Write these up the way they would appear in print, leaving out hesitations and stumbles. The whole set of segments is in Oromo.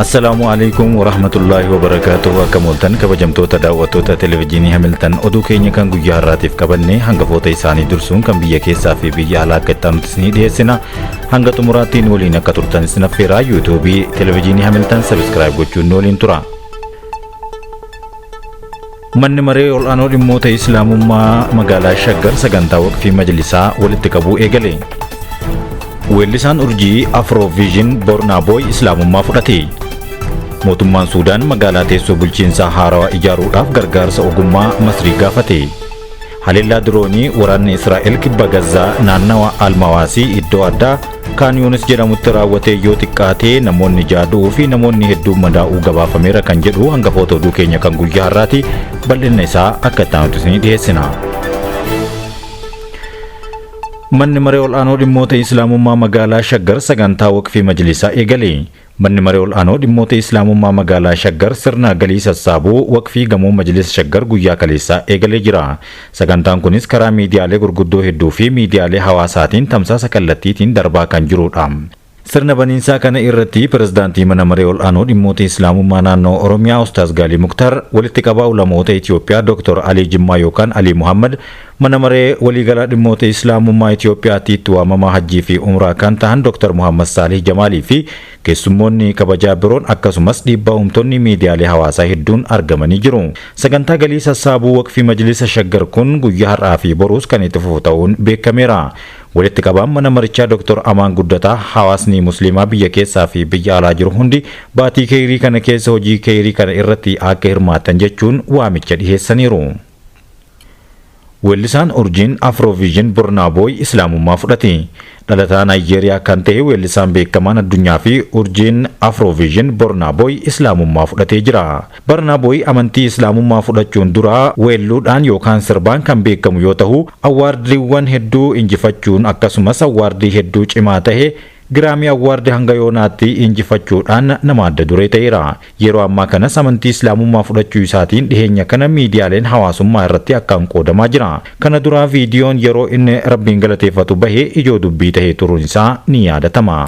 Assalamualaikum warahmatullahi wabarakatuh. Akkam kabajamtoota daawwattoota televezyiinii Hamilton oduu keenya kan guyyaa har'aatiif qabanne hangafoota isaanii dursuun kan biyya keessaa fi biyya alaa akka itti isinii dhiyeessina. Hanga xumuraattiin waliin akka turtan isin affeeraa yuutuubii televezyiinii Hamilton sabskiraayib gochuun waliin tura. Manni maree ol'aanoo dhimmoota Islaamummaa magaalaa Shaggar sagantaa waqfii majlisaa walitti qabuu eegale. Weellisaan urjii Afrovision Burna Boy Islaamummaa fudhate. Mootummaan Suudaan magaalaa teessoo bulchiinsaa haarawaa ijaaruudhaaf gargaarsa ogummaa Masrii gaafate. Haleellaa diroonii waraanni Israa'el kibba Gazzaa naannawa Almawaasii iddoo addaa Kaan Yuunis jedhamutti raawwatee yoo xiqqaatee namoonni jaaduu fi namoonni hedduun madaa'uu gabaafameera kan jedhu hangafoota oduu keenya kan guyyaa har'aati. Bal'inna isaa akka itti isinii dhiyeessina. Manni maree ol'aanoo dhimmoota Islaamummaa magaalaa Shaggar sagantaa waqfii majlisaa eegale. Manni maree ol'aanoo dhimmoota Islaamummaa magaalaa Shaggar sirna galii sassaabuu waqfii gamoo majlisa Shaggar guyyaa kaleessaa eegalee jira. Sagantaan kunis karaa miidiyaalee gurguddoo hedduu fi miidiyaalee hawaasaatiin tamsaasa kallattiitiin darbaa kan jirudha. Sirna baniinsaa kana irratti pirezidaantii mana maree ol'aanoo dhimmoota Islaamummaa naannoo Oromiyaa Ustaaz Gaalii Muktar, walitti qabaa ulamoota Itoophiyaa Dr. Alii Jimmaa yookaan Alii Muhammad, mana maree waliigalaa dhimmoota Islaamummaa Itoophiyaatti itti waamamaa hajjii fi umraa kan ta'an Dr. Muhammad Saalih Jamaalii fi keessummoonni kabajaa biroon akkasumas dhiibbaa uumtonni miidiyaalee hawaasaa hedduun argamanii jiru. Sagantaa galii sassaabuu waqfii majlisa Shaggar kun guyyaa har'aa fi boruus kan itti fufu ta'uun beekameera. Walitti qabaan mana marichaa Dr. Amaan Guddataa hawaasni musliimaa biyya keessaa fi biyya alaa jiru hundi baatii kheyrii kana keessa hojii kheyrii kana irratti akka hirmaatan jechuun waamicha dhiheessaniiru. Weellisaan urjiin Afrovision Burna Boy Islaamummaa fudhate. Dhalataa Naayijeeriyaa kan ta'e weellisaan beekamaan addunyaa fi urjiin Afrovision Burna Boy Islaamummaa fudhatee jira. Burna Boy amantii Islaamummaa fudhachuun dura weelluudhaan yookaan sirbaan kan beekamu yoo ta'u, awwaardiiwwan hedduu injifachuun akkasumas awwaardii hedduu cimaa ta'e Giraamii awwaardii hanga yoonaatti injifachuudhaan nama adda duree ta'eera. Yeroo ammaa kanas amantii Islaamummaa fudhachuu isaatiin dhiheenya kana miidiyaaleen hawaasummaa irratti akkaan qoodamaa jira. Kana duraa viidiyoon yeroo inni Rabbiin galateeffatu bahee ijoo dubbii tahee turuun isaa ni yaadatama.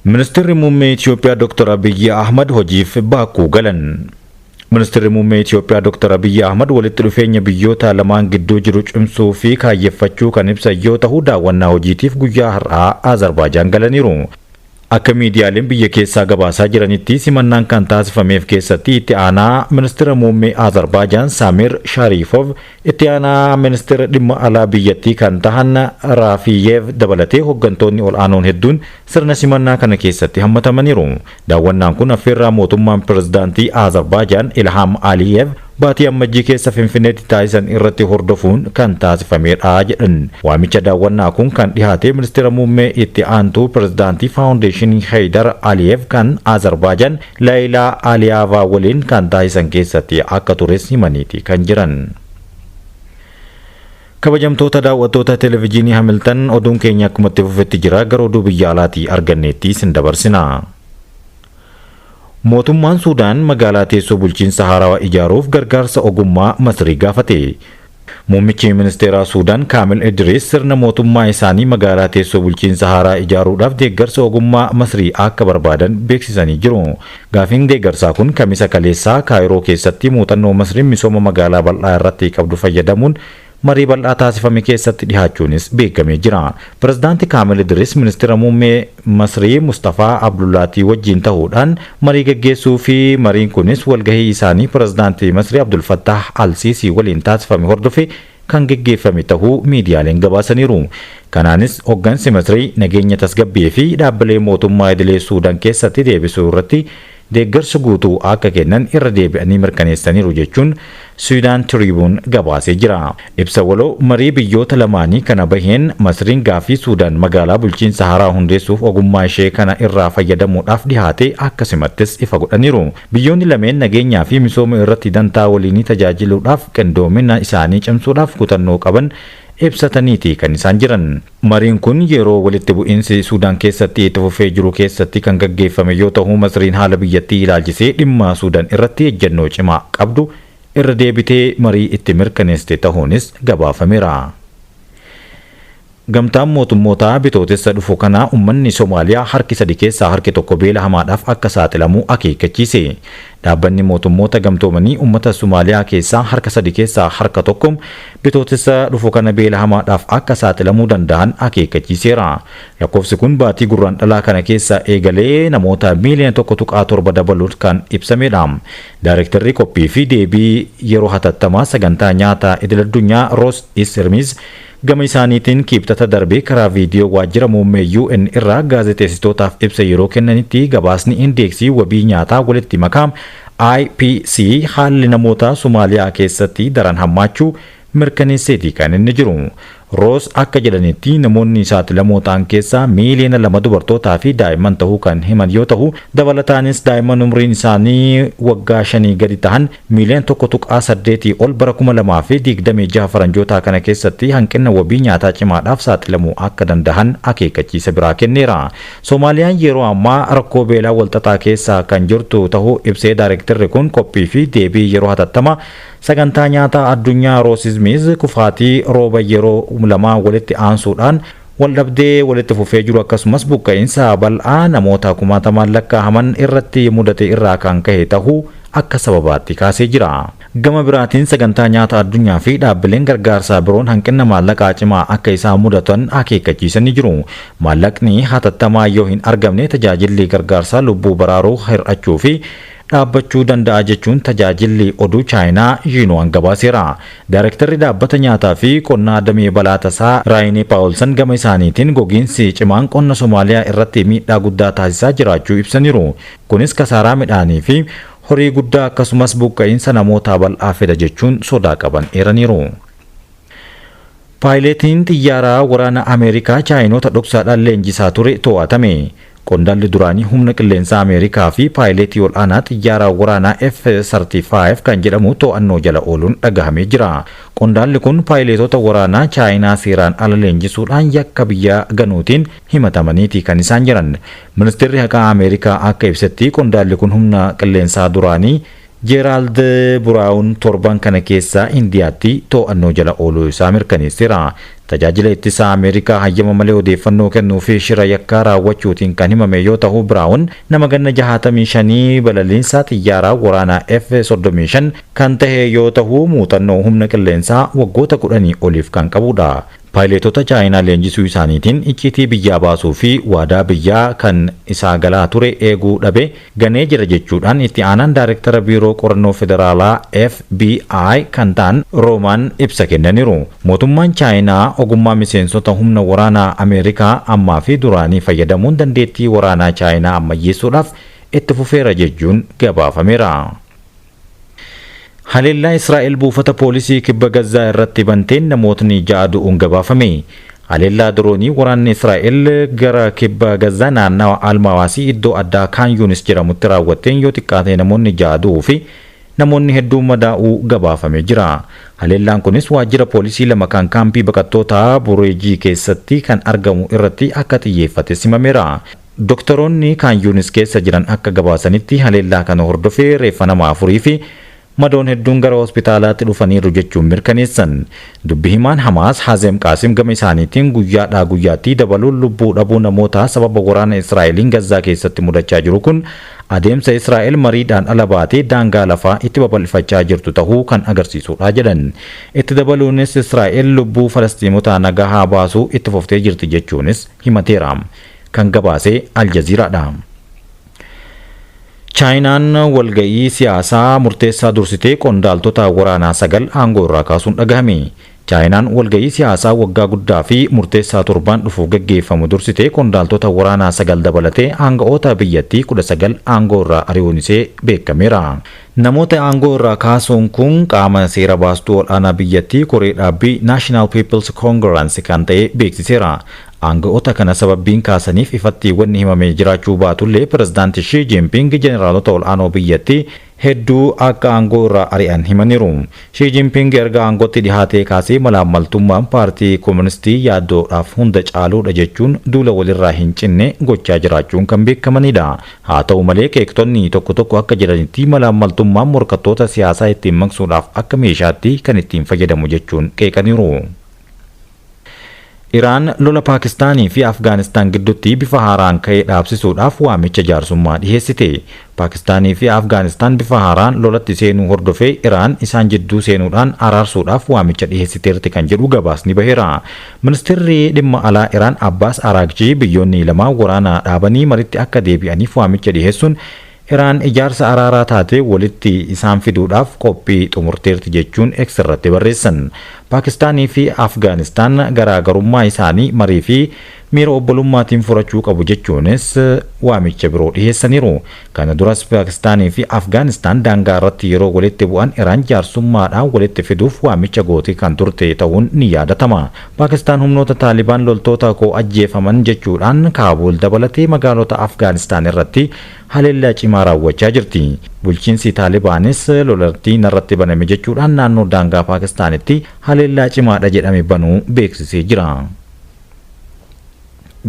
Ministeerri muummee Itoophiyaa Dr. Abiyyi Ahmad hojiif baakuu galan. Ministeerri muummee Itoophiyaa Dr. Abiyyi Ahmad walitti dhufeenya biyyoota lamaan gidduu jiru cimsuu fi kaayyeffachuu kan ibsan yoo ta'u, daawwannaa hojiitiif guyyaa har'aa Azerbaajaan galaniiru. Akka miidiyaaleen biyya keessaa gabaasaa jiranitti simannaan kan taasifameef keessatti itti aanaa ministeera muummee Azerbaajaan Samir Sharifov, itti aanaa ministeera dhimma alaa biyyattii kan tahan Raafiyev dabalatee hooggantoonni ol'aanoon hedduun sirna simannaa kana keessatti hammatamaniiru. Daawwannaan kun affeerraa mootummaan pirezidaantii Azerbaajaan Ilham Aliyev baatii ammajjii keessa Finfinneetti taasisan irratti hordofuun kan taasifamedha jedhan. Waamicha daawwannaa kun kan dhihaate ministeera muummee itti aantuu pirezidaantii faawundeeshinii Haydar Aliyev kan Azerbaajaan Laayilaa Aliyaavaa waliin kan taasisan keessatti akka tures himaniiti kan jiran. Kabajamtoota daawwattoota televezyiinii Hamilton oduun keenya akkuma itti fufetti jira, gara oduu biyya alaatii arganneetti isin dabarsina. Mootummaan Suudaan magaalaa teessoo bulchiinsa haarawaa ijaaruuf gargaarsa ogummaa Masrii gaafate. Muummichi ministeeraa Suudaan Kaamil Idris sirna mootummaa isaanii magaalaa teessoo bulchiinsa haaraa ijaaruudhaaf deeggarsa ogummaa Masrii akka barbaadan beeksisanii jiru. Gaafiin deeggarsaa kun kamisa kaleessaa Kaayiroo keessatti muuxannoo Masriin misooma magaalaa bal'aa irratti qabdu fayyadamuun marii bal'aa taasifame keessatti dhihaachuunis beekamee jira. Pirezidaanti Kaamil Idris ministeera muummee Masrii Mustafaa Abdullaatii wajjin ta'uudhaan marii gaggeessuu fi mariin kunis walgahii isaanii pirezidaantii Masrii Abdul Fattah Al-Siisii waliin taasifame hordofe kan gaggeeffame ta'uu miidiyaaleen gabaasaniiru. Kanaanis hooggansi Masrii nageenya tasgabbii fi dhaabbilee mootummaa idilee Suudaan keessatti deebisuu irratti deeggarsa guutuu akka kennan irra deebi'anii mirkaneessaniiru jechuun Suudaan Tribune gabaasee jira. Ibsa waloo marii biyyoota lamaanii kana baheen Masriin gaafii Suudaan magaalaa bulchiinsa haaraa hundeessuuf ogummaa ishee kana irraa fayyadamuudhaaf dhihaate akkasumattis ifa godhaniiru. Biyyoonni lameen nageenyaa fi misooma irratti dantaa waliinii tajaajiluudhaaf qindoomina isaanii cimsuudhaaf kutannoo qaban ibsataniiti kan isaan jiran. Mariin kun yeroo walitti bu'iinsi Suudaan keessatti itti fufee jiru keessatti kan gaggeeffame yoo ta'u, Masriin haala biyyattii ilaalchisee dhimma Suudaan irratti ejjennoo cimaa qabdu irra deebitee marii itti mirkaneessite ta'uunis gabaafameera. Gamtaan mootummoota bitootessa dhufu kana uummanni Somaaliyaa harki sadi keessaa harki tokko beela hamaadhaaf akka saaxilamu akeekkachiise. Dhaabbanni mootummoota gamtoomanii uummata Somaaliyaa keessaa harka sadi keessaa harka tokko bitootessa dhufu kana beela hamaadhaaf akka saaxilamuu danda'an akeekkachiiseera. Lakkoofsi kun baatii gurraandhalaa kana keessa eegalee namoota miiliyoona 1.7 dabaluun kan ibsamedha. Daayirektarri qophii fi deebii yeroo hatattamaa sagantaa nyaata idil-addunyaa Roos Isirmiz gama isaaniitiin kibxata darbee karaa viidiyoo waajjira muummee UN irraa gaazexeessitootaaf ibsa yeroo kennanitti gabaasni indeeksii wabii nyaataa walitti makaa IPC haalli namoota Somaaliyaa keessatti daran hammaachuu mirkaneesseeti kan inni jiru. Roos akka jedhanitti namoonni saaxilamoo ta'an keessaa miiliyoona 2 dubartootaa fi daa'imman ta'uu kan himan yoo ta'u, dabalataanis daa'imman umriin isaanii waggaa 5 gadi ta'an miiliyoona 1.8 ol bara 2026 faranjoota kana keessatti hanqina wabii nyaataa cimaadhaaf saaxilamuu akka danda'an akeekkachiisa biraa kenneera. Soomaaliyaan yeroo ammaa rakkoo beelaa walxaxaa keessa kan jirtu ta'uu ibsee daayirektarri kun qophii fi deebii yeroo hatattamaa sagantaa nyaataa addunyaa Roos Isirmiz kufaatii rooba yeroo lamaa walitti aansuudhaan waldhabdee walitti fufee jiru akkasumas buqqa'insa bal'aa namoota kumaatamaan lakkaa'aman irratti mudate irraa kan ka'e ta'uu akka sababaatti kaasee jira. Gama biraatiin sagantaa nyaata addunyaa fi dhaabbileen gargaarsaa biroon hanqina maallaqaa cimaa akka isaan mudatan akeekkachiisanii jiru. Maallaqni hatattamaa yoo hin argamne tajaajilli gargaarsaa lubbuu baraaruu hir'achuu fi dhaabbachuu danda'a jechuun tajaajilli oduu chaayinaa Yiinuwaan gabaaseera. Daayirektarri dhaabbata nyaataa fi qonnaa damee balaa tasaa Raayinee Paawulsan gama isaaniitiin gogiinsi cimaan qonna Somaaliyaa irratti miidhaa guddaa taasisaa jiraachuu ibsaniiru. Kunis kasaaraa midhaanii fi horii guddaa akkasumas buqqa'insa namoota bal'aa fida jechuun sodaa qaban eeraniiru. Paayileetiin xiyyaaraa waraana Ameerikaa chaayinoota dhoksaadhaan leenjisaa ture to'atame. Qondaalli duraanii humna qilleensaa Ameerikaa fi paayileetii ol aanaa xiyyaara waraanaa F-35 kan jedhamu to'annoo jala ooluun dhagahamee jira. Qondaalli kun paayileetota waraanaa chaayinaa seeraan ala leenjisuudhaan yakka biyya ganuutiin himatamaniiti kan isaan jiran. Ministeerri haqaa Ameerikaa akka ibsetti qondaalli kun humna qilleensaa duraanii Jeeraald Buraawun torban kana keessa Indiyaatti to'annoo jala ooluu isaa mirkaneesseera. Tajaajila ittisaa Ameerikaa hayyama malee odeeffannoo kennuu fi shira yakkaa raawwachuutiin kan himame yoo ta'u, Buraawun nama ganna 65 balaliinsa xiyyaaraa waraanaa F-35 kan ta'e yoo ta'u, muuxannoo humna qilleensaa waggoota 10 oliif kan qabudha. Paayileetota chaayinaa leenjisuu isaaniitiin icciitii biyyaa baasuu fi waadaa biyyaa kan isaa galaa ture eeguu dhabe ganee jira jechuudhaan itti aanaan daayirektara biiroo qorannoo federaalaa FBI kan ta'an Roomaan ibsa kennaniiru. Mootummaan chaayinaa ogummaa miseensota humna waraanaa Ameerikaa ammaa fi duraanii fayyadamuun dandeettii waraanaa chaayinaa ammayyeessuudhaaf itti fufeera jechuun gabaafameera. Haleellaa Israa'el buufata poolisii kibba Gazzaa irratti banteen namootni 6 du'uun gabaafame. Haleellaa diroonii waraanni Israa'el gara kibba Gazzaa naannawa Almawaasii iddoo addaa Kaan Yuunis jedhamutti raawwatteen yoo xiqqaate namoonni 6 du'uu fi namoonni hedduun madaa'uu gabaafame jira. Haleellaan kunis waajjira poolisii lama kan kaampii baqattoota Bureejii keessatti kan argamu irratti akka xiyyeeffate simameera. Doktoroonni Kaan Yuunis keessa jiran akka gabaasanitti haleellaa kana hordofee reeffa nama 4 fi madoon hedduun gara hospitaalaatti dhufaniiru jechuun mirkaneessan. Dubbi himaan Hamaas Hazem Qaasim gama isaaniitiin guyyaadhaa guyyaatti dabaluun lubbuu dhabuu namoota sababa waraana Israa'eliin Gazzaa keessatti mudachaa jiru kun adeemsa Israa'el mariidhaan ala baatee daangaa lafaa itti babal'ifachaa jirtu ta'uu kan agarsiisudha jedhan. Itti dabaluunis Israa'el lubbuu Falastiinota nagaa baasuu itti fuftee jirti jechuunis himateera. Kan gabaase Aljaziiraadha. Chaayinaan walga'ii siyaasaa murteessaa dursitee qondaaltota waraanaa 9 aangoo irraa kaasuun dhagahame. Chaayinaan walga'ii siyaasaa waggaa guddaa fi murteessaa torbaan dhufuuf gaggeeffamu dursitee qondaaltota waraanaa 9 dabalatee aanga'oota biyyattii 19 aangoo irraa ari'uun ishee beekameera. Namoota aangoo irraa kaasuun kun qaama seera baastuu ol aanaa biyyattii koree dhaabbii National People's Congress kan ta'e beeksiseera. Aanga'oota kana sababbiin kaasaniif ifatti wanni himamee jiraachuu baatullee pirezidaantii Xi Jinping jeneraalota ol aanoo biyyattii hedduu akka aangoo irraa ari'an himaniiru. Xi Jinping erga aangootti dhihaatee kaasee malaammaltummaan paartii kooministii yaaddoodhaaf hunda caaluudha jechuun duula walirraa hin cinne gochaa jiraachuun kan beekamanidha. Haa ta'u malee qeeqxonni tokko tokko akka jedhanitti malaammaltummaan morkattoota siyaasaa ittiin maqsuudhaaf akka meeshaatti kan ittiin fayyadamu jechuun qeeqaniiru. Iraan lola Paakistaanii fi Afgaanistaan gidduutti bifa haaraan ka'ee dhaabsisuudhaaf waamicha jaarsummaa dhiyeessite. Paakistaanii fi Afgaanistaan bifa haaraan lolatti seenuu hordofee Iraan isaan jidduu seenuudhaan araarsuudhaaf waamicha dhiyeessiteerti kan jedhu gabaasni baheera. Ministeerri dhimma alaa Iraan Abbaas Araghchi biyyoonni lamaan waraana dhaabanii maritti akka deebi'aniif waamicha dhiyeessuun Iraan ijaarsa araaraa taate walitti isaan fiduudhaaf qophii xumurteerti jechuun X irratti barreessan. Paakistaanii fi Afgaanistaan garaagarummaa isaanii marii fi miira obbolummaatiin furachuu qabu jechuunis waamicha biroo dhiyeessaniiru. Kana duras Paakistaanii fi Afgaanistaan daangaa irratti yeroo walitti bu'an Iraan jaarsummaadhaan walitti fiduuf waamicha gootii kan turte ta'uun ni yaadatama. Paakistaan humnoota Taalibaan loltoota koo ajjeefaman jechuudhaan Kaabuul dabalatee magaalota Afgaanistaan irratti haleellaa cimaa raawwachaa jirti. Bulchiinsi Taalibaanis lolatti narratti baname jechuudhaan naannoo daangaa Paakistaanitti haleellaa cimaadha jedhame banuu beeksisee jira.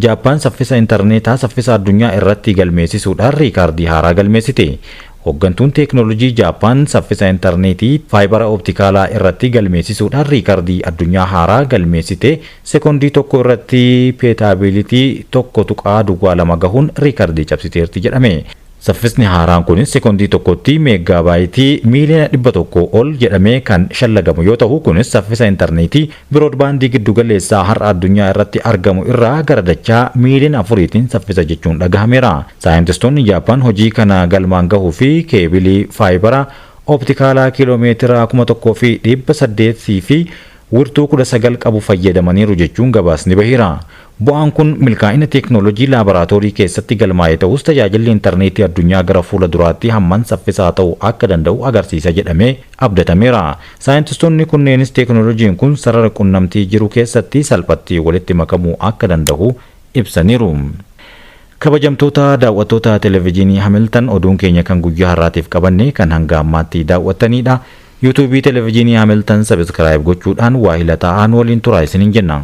Jaappaan saffisa intarneetaa saffisa addunyaa irratti galmeessisuudhaan riikaardii haaraa galmeessite. Hooggantuun teeknooloojii Jaappaan saffisa intarneetii faayibara ooptikaalaa irratti galmeessisuudhaan riikaardii addunyaa haaraa galmeessite. Sekoondii tokko irratti peetaabilitii 1.2 gahuun riikaardii cabsiteerti jedhame. Saffisni haaraan kunis sekoondii tokkotti meeggaabaaytii miiliyoona 100 ol jedhamee kan shallagamu yoo ta'u, kunis saffisa intarneetii biroodbaandii giddugaleessaa har'a addunyaa irratti argamu irraa gara dachaa miiliyoona 4tiin saffisa jechuun dhagahameera. Saayintistoonni Jaappaan hojii kana galmaan gahuu fi keebilii faayibara ooptikaalaa kiiloomeetira 1800 fi wirtuu 19 qabu fayyadamaniiru jechuun gabaasni baheera. Bu'aan kun milkaa'ina teeknooloojii laaboraatoorii keessatti galmaa'ee ta'us tajaajilli intarneetii addunyaa gara fuula duraatti hamman saffisaa ta'uu akka danda'u agarsiisa jedhamee abdatameera. Saayintistoonni kunneenis teeknooloojiin kun sarara qunnamtii jiru keessatti salphatti walitti makamuu akka danda'u ibsaniiru. Kabajamtoota daawwattoota televezyiinii Hamilton, oduun keenya kan guyyaa har'aatiif qabanne kan hanga ammaatti daawwattanidha. YouTube televezyiinii Hamilton sabiskiraayib gochuudhaan waahila ta'aa waliin turaa isiniin jenna.